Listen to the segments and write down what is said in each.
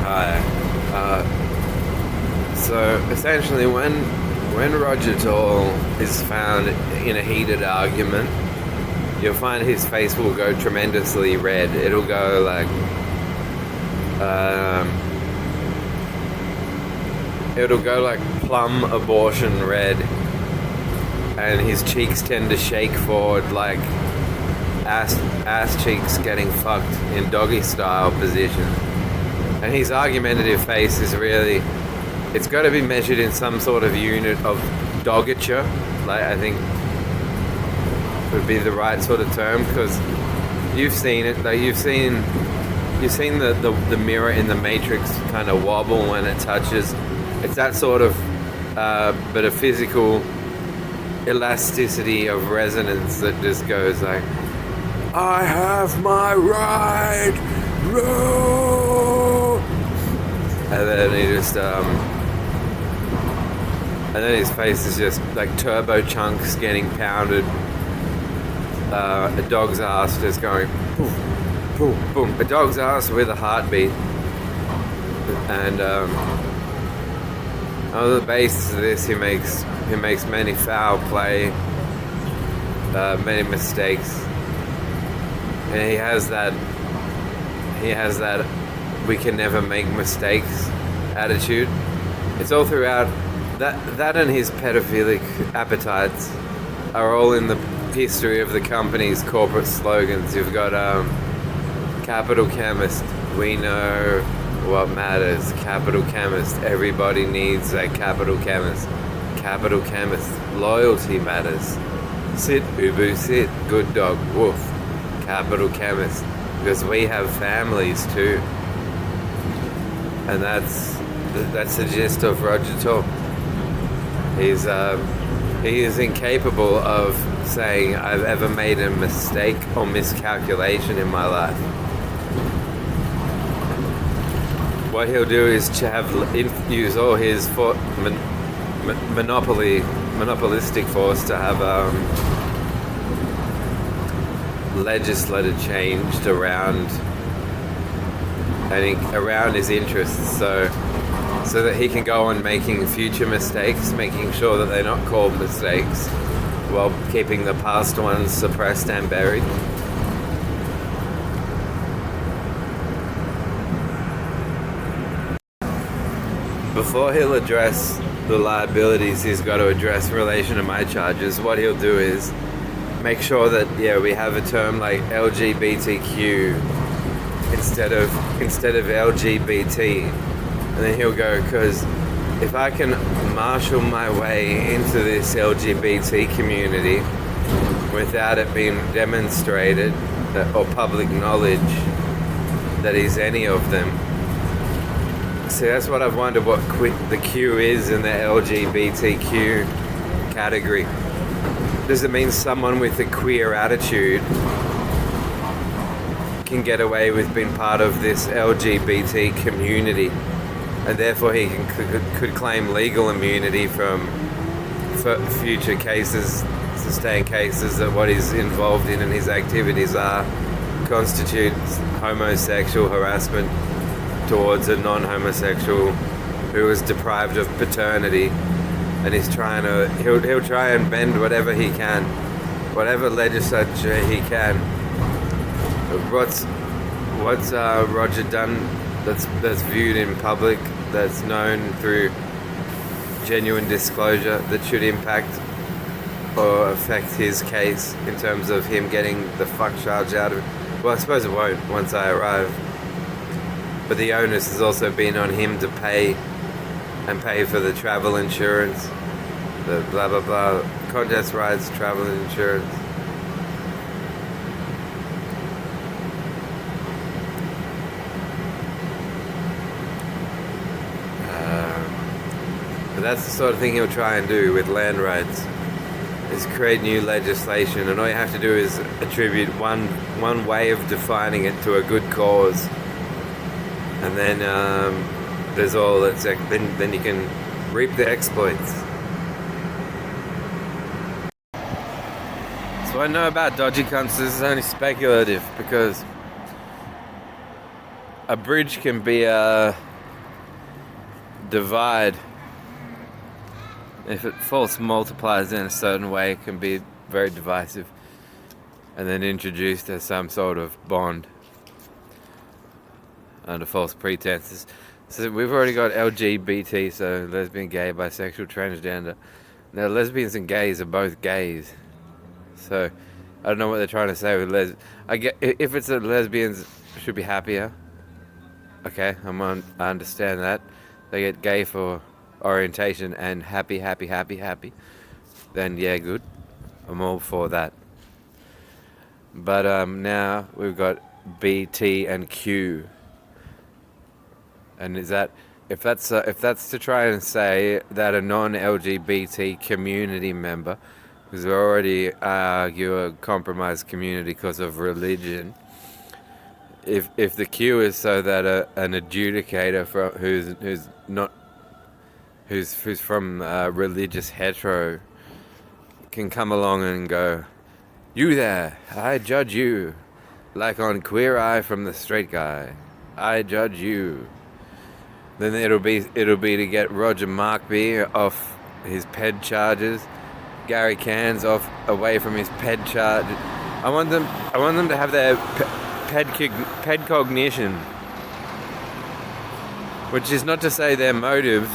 Hi. So essentially, when Rojatal is found in a heated argument, you'll find his face will go tremendously red. It'll go like plum abortion red, and his cheeks tend to shake forward like ass cheeks getting fucked in doggy style position. And his argumentative face is really, it's got to be measured in some sort of unit of dogature, like I think would be the right sort of term, because you've seen it, like you've seen the mirror in the Matrix kind of wobble when it touches. It's that sort of but a physical elasticity of resonance that just goes like, I have my right, no! And then he just and then his face is just like turbo chunks getting pounded. A dog's ass just going boom, boom, boom. A dog's ass with a heartbeat. And on the basis of this, he makes many foul play, many mistakes, and he has that we can never make mistakes attitude. It's all throughout. That and his pedophilic appetites are all in the history of the company's corporate slogans. You've got Capital Chemist, we know what matters. Capital Chemist, everybody needs a Capital Chemist. Capital Chemist, loyalty matters. Sit, Ubu, sit, good dog, woof. Capital Chemist, because we have families too. And that's the gist of Rojatal. He is incapable of saying I've ever made a mistake or miscalculation in my life. What he'll do is to use all his monopolistic force to have legislature changed around his interests, so that he can go on making future mistakes, making sure that they're not called mistakes, while keeping the past ones suppressed and buried. Before he'll address the liabilities he's got to address in relation to my charges, what he'll do is make sure that we have a term like LGBT-Q instead of LGBT, and then he'll go, because if I can marshal my way into this LGBT community without it being demonstrated or public knowledge that he's any of them. See, that's what I've wondered, what the Q is in the LGBTQ category. Does it mean someone with a queer attitude can get away with being part of this LGBT community, and therefore he could claim legal immunity from future cases, sustained cases, that what he's involved in and his activities constitutes homosexual harassment towards a non-homosexual who is deprived of paternity, and he'll try and bend whatever he can, whatever legislature he can. What's Roger done that's viewed in public, that's known through genuine disclosure, that should impact or affect his case in terms of him getting the fuck charge out of it? Well, I suppose it won't once I arrive. But the onus has also been on him to pay for the travel insurance, the blah blah blah, contest rides, travel insurance. But that's the sort of thing he'll try and do with land rights, is create new legislation, and all you have to do is attribute one way of defining it to a good cause, and then there's all that's then you can reap the exploits. So I know about dodgy cunts. This is only speculative, because a bridge can be divide, if it false multiplies in a certain way, it can be very divisive, and then introduced as some sort of bond under false pretenses. So we've already got LGBT, so lesbian, gay, bisexual, transgender. Now lesbians and gays are both gays. So I don't know what they're trying to say with I get if it's a lesbians should be happier. Okay, I understand that. They get gay for orientation and happy. Then yeah, good. I'm all for that. But now we've got B, T, and Q. And is that if that's to try and say that a non-LGBT community member, because we already argue a compromised community because of religion, if the Q is so that an adjudicator who's from religious hetero can come along and go, you there, I judge you, like on Queer Eye from the Straight Guy, I judge you. Then it'll be to get Roger Markby off his ped charges, Gary Cairns away from his ped charge. I want them to have their ped cognition, which is not to say their motive,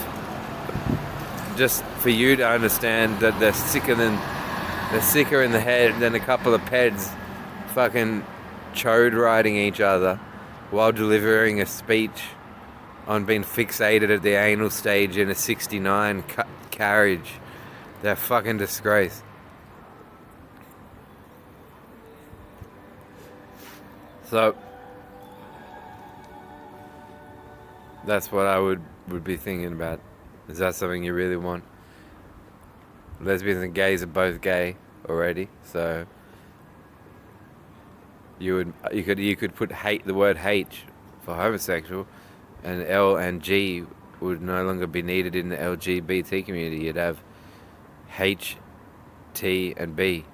just for you to understand that they're sicker in the head than a couple of peds fucking chode riding each other while delivering a speech on being fixated at the anal stage in a 69 carriage. They're fucking disgrace. So that's what I would be thinking about. Is that something you really want? Lesbians and gays are both gay already, so you could put the word H for homosexual, and L and G would no longer be needed in the LGBT community. You'd have H, T, and B.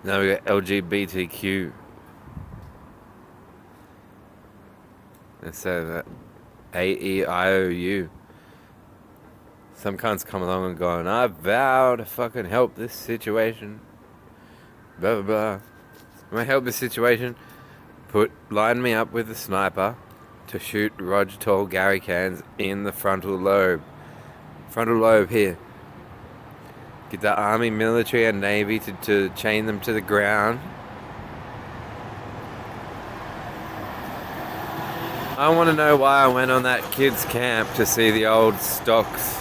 Now we got LGBTQ. Let's say that AEIOU. Some cunts come along and going, I vow to fucking help this situation. Blah blah blah. When I help this situation, line me up with a sniper to shoot Rojatal Gary Cairns in the frontal lobe. Frontal lobe here. Get the army, military, and navy to chain them to the ground. I want to know why I went on that kids' camp to see the old stocks.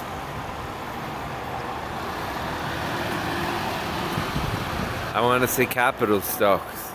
I want to see capital stocks.